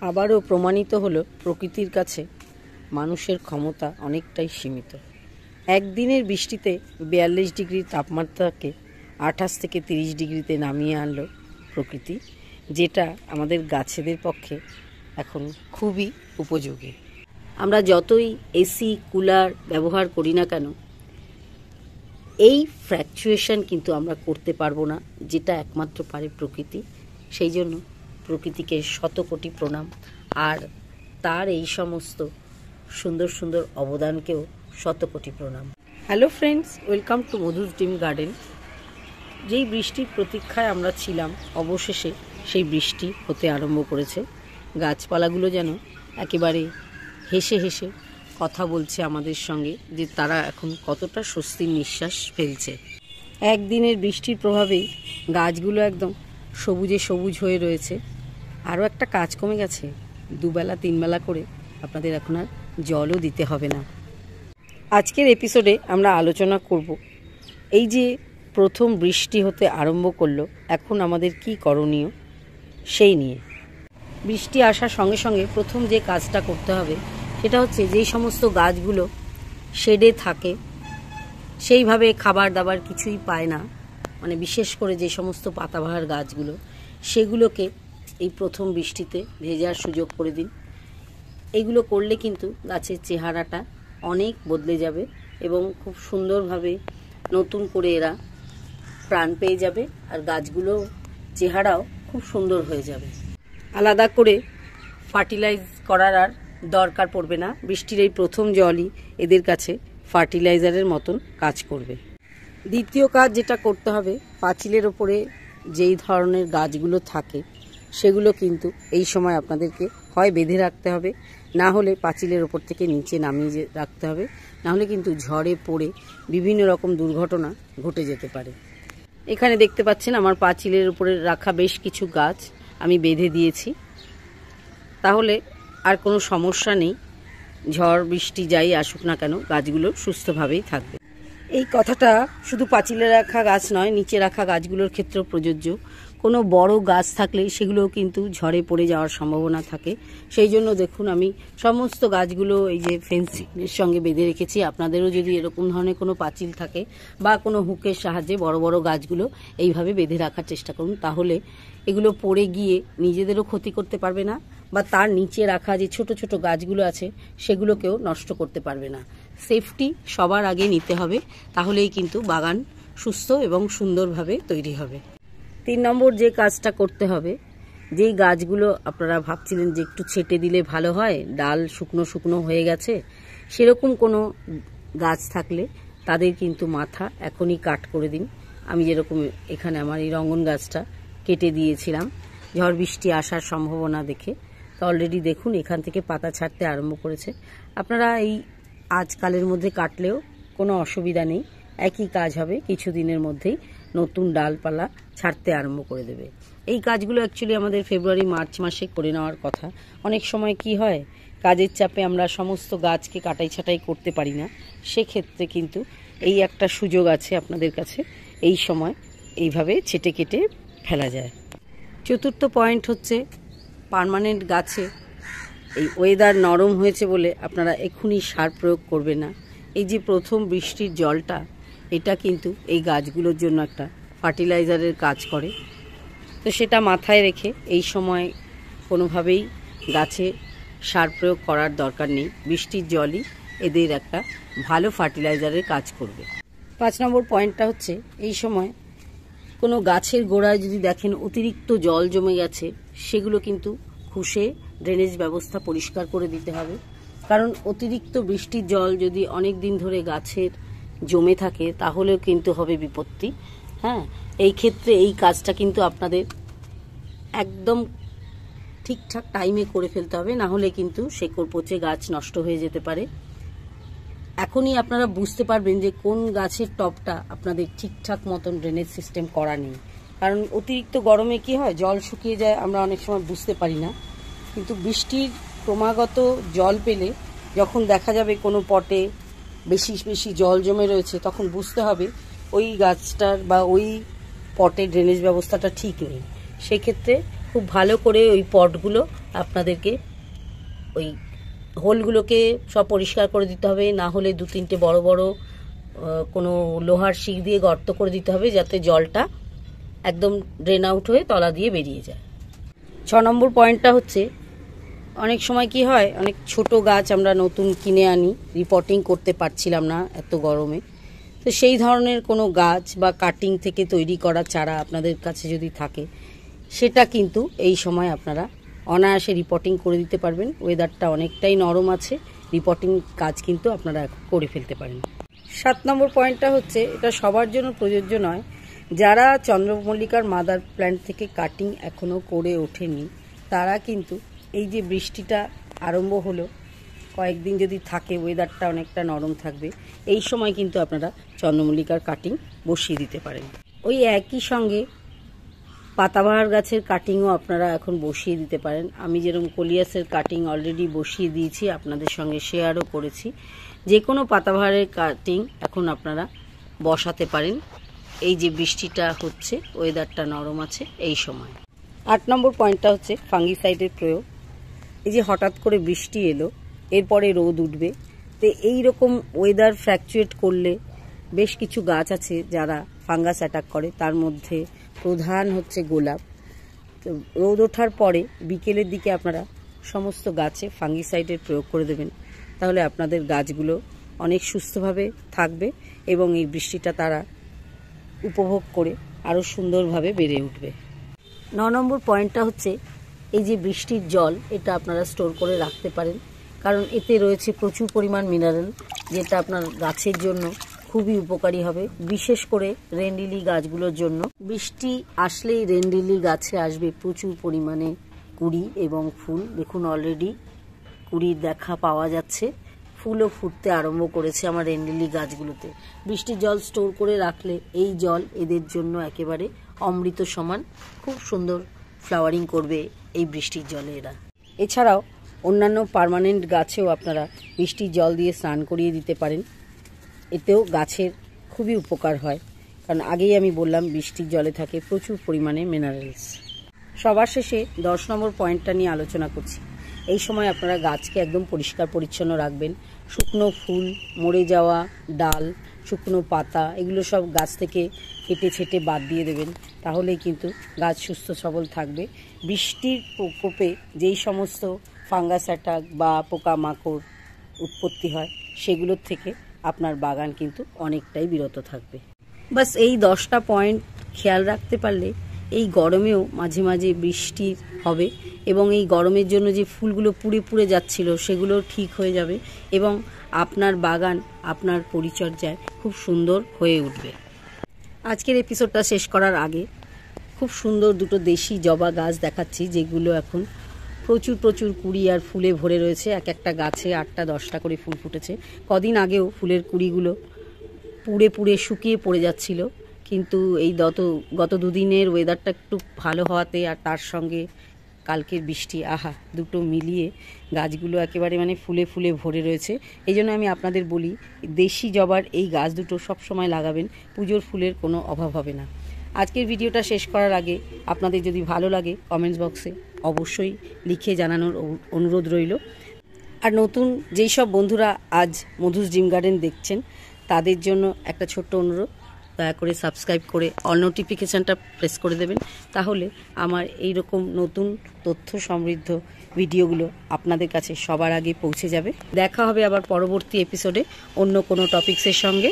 আবারও প্রমাণিত হলো প্রকৃতির কাছে মানুষের ক্ষমতা অনেকটাই সীমিত। একদিনের বৃষ্টিতে 42 ডিগ্রি তাপমাত্রাকে 28 থেকে 30 ডিগ্রিতে নামিয়ে আনলো প্রকৃতি, যেটা আমাদের গাছেদের পক্ষে এখন খুবই উপযোগী। আমরা যতই এসি কুলার ব্যবহার করি না কেন, এই ফ্ল্যাকচুয়েশন কিন্তু আমরা করতে পারবো না, যেটা একমাত্র পারে প্রকৃতি। সেই জন্য প্রকৃতিকে শতকোটি প্রণাম, আর তার এই সমস্ত সুন্দর সুন্দর অবদানকেও শতকোটি প্রণাম। Hello friends, welcome to Madhu's dream garden. যেই বৃষ্টির প্রতীক্ষায় আমরা ছিলাম, অবশেষে সেই বৃষ্টি হতে আরম্ভ করেছে। গাছপালাগুলো যেন একেবারে হেসে হেসে কথা বলছে আমাদের সঙ্গে, যে তারা এখন কতটা স্বস্তির নিঃশ্বাস ফেলছে। একদিনের বৃষ্টির প্রভাবেই গাছগুলো একদম সবুজে সবুজ হয়ে রয়েছে। আরও একটা কাজ কমে গেছে, দুবেলা তিনবেলা করে আপনাদের এখন আর জলও দিতে হবে না। আজকের এপিসোডে আমরা আলোচনা করব এই যে প্রথম বৃষ্টি হতে আরম্ভ করলো, এখন আমাদের কি করণীয় সেই নিয়ে। বৃষ্টি আসার সঙ্গে সঙ্গে প্রথম যে কাজটা করতে হবে সেটা হচ্ছে, যেই সমস্ত গাছগুলো শেডে থাকে, সেইভাবে খাবার দাবার কিছুই পায় না, মানে বিশেষ করে যে সমস্ত পাতাবাহার গাছগুলো, সেগুলোকে এই প্রথম বৃষ্টিতে ভেজার সুযোগ করে দিন। এইগুলো করলে কিন্তু গাছের চেহারাটা অনেক বদলে যাবে এবং খুব সুন্দরভাবে নতুন করে এরা প্রাণ পেয়ে যাবে, আর গাছগুলো চেহারাও খুব সুন্দর হয়ে যাবে। আলাদা করে ফার্টিলাইজ করার আর দরকার পড়বে না। বৃষ্টির এই প্রথম জলই এদের কাছে ফার্টিলাইজারের মতন কাজ করবে। দ্বিতীয় কাজ যেটা করতে হবে, পাঁচিলের ওপরে যেই ধরনের গাছগুলো থাকে সেগুলো কিন্তু এই সময় আপনাদেরকে হয় বেঁধে রাখতে হবে, না হলে পাঁচিলের ওপর থেকে নিচে নামিয়ে রাখতে হবে, না হলে কিন্তু ঝড়ে পড়ে বিভিন্ন রকম দুর্ঘটনা ঘটে যেতে পারে। এখানে দেখতে পাচ্ছেন আমার পাঁচিলের উপরে রাখা বেশ কিছু গাছ আমি বেঁধে দিয়েছি, তাহলে আর কোনো সমস্যা নেই। ঝড় বৃষ্টি যাই আসুক না কেন, গাছগুলো সুস্থভাবেই থাকবে। এই কথাটা শুধু পাঁচিলে রাখা গাছ নয়, নিচে রাখা গাছগুলোর ক্ষেত্রেও প্রযোজ্য। কোনো বড় গাছ থাকলে সেগুলোও কিন্তু ঝড়ে পড়ে যাওয়ার সম্ভাবনা থাকে। সেই জন্য দেখুন, আমি সমস্ত গাছগুলো এই যে ফেন্সিংয়ের সঙ্গে বেঁধে রেখেছি। আপনাদেরও যদি এরকম ধরনের কোনো পাঁচিল থাকে বা কোনো হুকের সাহায্যে বড় বড় গাছগুলো এইভাবে বেঁধে রাখার চেষ্টা করুন, তাহলে এগুলো পড়ে গিয়ে নিজেদেরও ক্ষতি করতে পারবে না, বা তার নিচে রাখা যে ছোট ছোট গাছগুলো আছে সেগুলোকেও নষ্ট করতে পারবে না। সেফটি সবার আগে নিতে হবে, তাহলেই কিন্তু বাগান সুস্থ এবং সুন্দরভাবে তৈরি হবে। 3 নম্বর যে কাজটা করতে হবে, যেই গাছগুলো আপনারা ভাবছিলেন যে একটু ছেটে দিলে ভালো হয়, ডাল শুকনো শুকনো হয়ে গেছে, সেরকম কোনো গাছ থাকলে তাদের কিন্তু মাথা এখনই কাট করে দিন। আমি যেরকম এখানে আমার এই রঙ্গন গাছটা কেটে দিয়েছিলাম ঝড় বৃষ্টি আসার সম্ভাবনা দেখে, তো অলরেডি দেখুন এখান থেকে পাতা ছাড়তে আরম্ভ করেছে। আপনারা এই আজকালের মধ্যে কাটলেও কোনো অসুবিধা নেই, একই কাজ হবে, কিছুদিনের মধ্যেই নতুন ডালপালা ছাড়তে আরম্ভ করে দেবে। এই কাজগুলো অ্যাকচুয়ালি আমাদের ফেব্রুয়ারি মার্চ মাসে করে নেওয়ার কথা। অনেক সময় কি হয়, কাজের চাপে আমরা সমস্ত গাছকে কাটাই ছাঁটাই করতে পারি না, সেক্ষেত্রে কিন্তু এই একটা সুযোগ আছে আপনাদের কাছে, এই সময় এইভাবে ছেটে কেটে ফেলা যায়। চতুর্থ পয়েন্ট হচ্ছে, পার্মানেন্ট গাছে এই ওয়েদার নরম হয়েছে বলে আপনারা এক্ষুনি সার প্রয়োগ করবেন না। এই যে প্রথম বৃষ্টির জলটা, এটা কিন্তু এই গাছগুলোর জন্য একটা ফার্টিলাইজারের কাজ করে, তো সেটা মাথায় রেখে এই সময় কোনোভাবেই গাছে সার প্রয়োগ করার দরকার নেই। বৃষ্টির জলই এদের একটা ভালো ফার্টিলাইজারের কাজ করবে। 5 নম্বর পয়েন্টটা হচ্ছে, এই সময় কোনো গাছের গোড়ায় যদি দেখেন অতিরিক্ত জল জমে গেছে, সেগুলো কিন্তু খুশে ড্রেনেজ ব্যবস্থা পরিষ্কার করে দিতে হবে। কারণ অতিরিক্ত বৃষ্টির জল যদি অনেক দিন ধরে গাছের জমে থাকে, তাহলেও কিন্তু হবে বিপত্তি। হ্যাঁ, এই ক্ষেত্রে এই কাজটা কিন্তু আপনাদের একদম ঠিকঠাক টাইমে করে ফেলতে হবে, না হলে কিন্তু শেকড় পচে গাছ নষ্ট হয়ে যেতে পারে। এখনই আপনারা বুঝতে পারবেন যে কোন গাছের টপটা আপনাদের ঠিকঠাক মতন ড্রেনেজ সিস্টেম করা নেই। কারণ অতিরিক্ত গরমে কি হয়, জল শুকিয়ে যায়, আমরা অনেক সময় বুঝতে পারি না। কিন্তু বৃষ্টির ক্রমাগত জল পেলে যখন দেখা যাবে কোনো পটে বেশি বেশি জল জমে রয়েছে, তখন বুঝতে হবে ওই গাছটার বা ওই পটে ড্রেনেজ ব্যবস্থাটা ঠিক নেই। সেক্ষেত্রে খুব ভালো করে ওই পটগুলো আপনাদেরকে ওই হোলগুলোকে সব পরিষ্কার করে দিতে হবে, না হলে 2-3টে বড় বড় কোনো লোহার শিক দিয়ে গর্ত করে দিতে হবে, যাতে জলটা একদম ড্রেন আউট হয়ে তলা দিয়ে বেরিয়ে যায়। 6 নম্বর পয়েন্টটা হচ্ছে, অনেক সময় কি হয়, অনেক ছোট গাছ আমরা নতুন কিনে আনি, রিপোর্টিং করতে পারছিলাম না এত গরমে। তো সেই ধরনের কোনো গাছ বা কাটিং থেকে তৈরি করা চারা আপনাদের কাছে যদি থাকে, সেটা কিন্তু এই সময় আপনারা অনায়াসে রিপোর্টিং করে দিতে পারবেন। ওয়েদারটা অনেকটাই নরম আছে, রিপোর্টিং কাজ কিন্তু আপনারা করে ফেলতে পারেন। 7 নম্বর পয়েন্টটা হচ্ছে, এটা সবার জন্য প্রযোজ্য নয়, যারা চন্দ্রমল্লিকার মাদার প্ল্যান্ট থেকে কাটিং এখনও করে ওঠেনি, তারা কিন্তু এই যে বৃষ্টিটা আরম্ভ হলো, কয়েকদিন যদি থাকে, ওয়েদারটা অনেকটা নরম থাকবে, এই সময় কিন্তু আপনারা চন্দ্রমল্লিকার কাটিং বসিয়ে দিতে পারেন। ওই একই সঙ্গে পাতাবাহার গাছের কাটিংও আপনারা এখন বসিয়ে দিতে পারেন। আমি যেরকম কলিয়াসের কাটিং অলরেডি বসিয়ে দিয়েছি, আপনাদের সঙ্গে শেয়ারও করেছি। যে কোনো পাতাবাহারের কাটিং এখন আপনারা বসাতে পারেন। এই যে বৃষ্টিটা হচ্ছে, ওয়েদারটা নরম আছে এই সময়। 8 নম্বর পয়েন্টটা হচ্ছে ফাঙ্গিসাইডের প্রয়োগ। এই যে হঠাৎ করে বৃষ্টি এলো, এরপরে রোদ উঠবে, তো এই রকম ওয়েদার ফ্ল্যাকচুয়েট করলে বেশ কিছু গাছ আছে যারা ফাঙ্গাস অ্যাটাক করে, তার মধ্যে প্রধান হচ্ছে গোলাপ। তো রোদ ওঠার পরে বিকেলের দিকে আপনারা সমস্ত গাছে ফাঙ্গিসাইডের প্রয়োগ করে দেবেন, তাহলে আপনাদের গাছগুলো অনেক সুস্থভাবে থাকবে এবং এই বৃষ্টিটা তারা উপভোগ করে আরও সুন্দরভাবে বেড়ে উঠবে। 9 নম্বর পয়েন্টটা হচ্ছে, এই যে বৃষ্টির জল, এটা আপনারা স্টোর করে রাখতে পারেন, কারণ এতে রয়েছে প্রচুর পরিমাণ মিনারেল, যেটা আপনার গাছের জন্য খুবই উপকারী হবে, বিশেষ করে রেন লিলি গাছগুলোর জন্য। বৃষ্টি আসলেই রেন লিলি গাছে আসবে প্রচুর পরিমাণে কুড়ি এবং ফুল। দেখুন অলরেডি কুড়ির দেখা পাওয়া যাচ্ছে, ফুলও ফুটতে আরম্ভ করেছে আমার রেন লিলি গাছগুলোতে। বৃষ্টির জল স্টোর করে রাখলে এই জল এদের জন্য একেবারে অমৃত সমান, খুব সুন্দর ফ্লাওয়ারিং করবে এই বৃষ্টির জলে এরা। এছাড়াও অন্যান্য পার্মানেন্ট গাছেও আপনারা বৃষ্টির জল দিয়ে স্নান করিয়ে দিতে পারেন, এতেও গাছের খুবই উপকার হয়, কারণ আগেই আমি বললাম বৃষ্টির জলে থাকে প্রচুর পরিমাণে মিনারেলস। সবার শেষে 10 নম্বর পয়েন্টটা নিয়ে আলোচনা করছি। এই সময় আপনারা গাছকে একদম পরিষ্কার পরিচ্ছন্ন রাখবেন। শুকনো ফুল, মরে যাওয়া ডাল, শুকনো পাতা, এগুলো সব গাছ থেকে কেটে ছেটে বাদ দিয়ে দেবেন, তাহলেই কিন্তু গাছ সুস্থ সবল থাকবে। বৃষ্টির প্রকোপে যেই সমস্ত ফাঙ্গাস অ্যাটাক বা পোকামাকড় উৎপত্তি হয়, সেগুলোর থেকে আপনার বাগান কিন্তু অনেকটাই বিরত থাকবে। বাস এই 10টা পয়েন্ট খেয়াল রাখতে পারলে এই গরমেও মাঝে মাঝে বৃষ্টি হবে এবং এই গরমের জন্য যে ফুলগুলো পুড়ে পুড়ে যাচ্ছিল, সেগুলো ঠিক হয়ে যাবে এবং আপনার বাগান আপনার পরিচর্যায় খুব সুন্দর হয়ে উঠবে। আজকের এপিসোডটা শেষ করার আগে খুব সুন্দর দুটো দেশি জবা গাছ দেখাচ্ছি, যেগুলো এখন প্রচুর প্রচুর কুড়ি আর ফুলে ভরে রয়েছে। এক একটা গাছে 8টা 10টা করে ফুল ফুটেছে। কদিন আগেও ফুলের কুড়িগুলো পুড়ে পুড়ে শুকিয়ে পড়ে যাচ্ছিল, কিন্তু এই গত 2 দিনের ওয়েদারটা একটু ভালো হওয়াতে আর তার সঙ্গে কালকের বৃষ্টি, আহা, দুটো মিলিয়ে গাছগুলো একেবারে মানে ফুলে ফুলে ভরে রয়েছে। এই জন্য আমি আপনাদের বলি, দেশি জবার এই গাছ দুটো সবসময় লাগাবেন, পুজোর ফুলের কোনো অভাব হবে না। আজকের ভিডিওটা শেষ করার আগে আপনাদের যদি ভালো লাগে কমেন্টস বক্সে অবশ্যই লিখে জানানোর অনুরোধ রইল। আর নতুন যেই সব বন্ধুরা আজ মধুস ড্রিম গার্ডেন দেখছেন, তাদের জন্য একটা ছোট্ট অনুরোধ, দয়া করে সাবস্ক্রাইব করে অল নোটিফিকেশানটা প্রেস করে দেবেন, তাহলে আমার এই রকম নতুন তথ্য সমৃদ্ধ ভিডিওগুলো আপনাদের কাছে সবার আগে পৌঁছে যাবে। দেখা হবে আবার পরবর্তী এপিসোডে অন্য কোনো টপিক্সের সঙ্গে।